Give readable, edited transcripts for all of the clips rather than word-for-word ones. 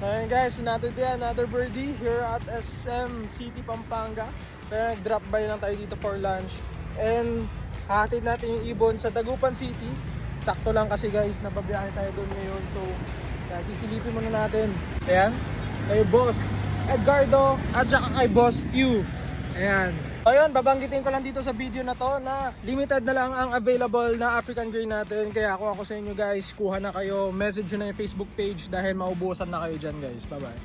Ayun guys, another birdie here at SM City, Pampanga. Kaya nag-drop by lang tayo dito for lunch. And hatid natin yung ibon sa Dagupan City. Sakto lang kasi guys, nababiyahe tayo doon ngayon. So, kaya sisilipin muna natin. Ayan, kay Boss Edgardo at saka kay Boss Q. Ayan. Ayun, babanggitin ko lang dito sa video na to na limited na lang ang available na African Grey natin. Kaya kung ako sa inyo guys, kuha na kayo, message nyo na yung Facebook page dahil maubusan na kayo dyan guys. Bye bye.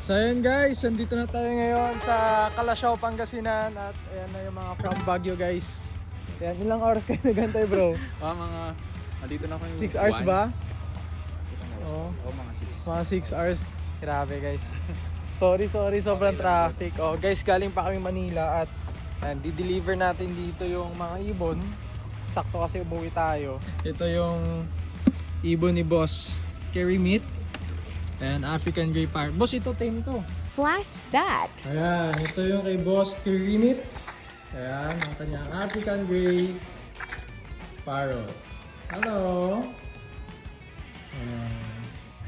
So ayun guys, nandito na tayo ngayon sa Calasiao, Pangasinan. At ayan na yung mga from Baguio guys. Ayan, ilang oras kayo nagantay bro? Nandito na ako yung 6 hours ba? Oo, mga 6. Mga 6 hours. Grabe guys. Sorry, sobrang traffic. Oh, guys, galing pa kami Manila at di-deliver natin dito yung mga ibon. Sakto kasi umuwi tayo. Ito yung ibon ni Boss Kerry Meat and African Grey Parrot. Boss, ito tame to. Flashback. Ayan, ito yung kay Boss Kerry Meat. Ayan, ang kanyang African Grey Parrot. Hello. Ayan.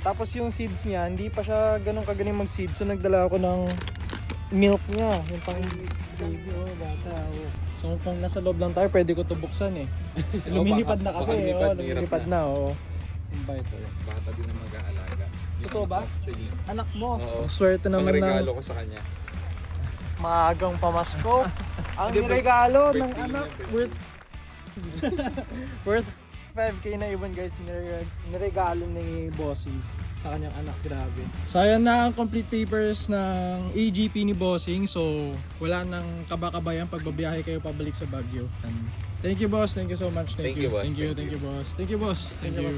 Tapos yung seeds niya, hindi pa siya ganun kagaling mag-seed. So nagdala ako ng milk niya. Yung pang baby, bata. So kung nasa loob lang tayo, pwede ko ito buksan eh. Lumilipad na kasi. Lumilipad na. Yung ba ito? Bata din na mag-aalaga. Totoo ba? Actually. Anak mo. Oo. Swerte naman Ang ng regalo ko sa kanya. maagang pamasko. Ang regalo ng birthday anak niya, worth 5K na ibon guys, niregalo ni Bossy sa kanyang anak, grabe. So ayan na ang complete papers ng AGP ni Bossing. So wala nang kabakabayan pagbabiyahe kayo pabalik sa Baguio. Thank you boss, thank you so much. Thank you, boss. Thank you boss. Thank you boss. Thank you.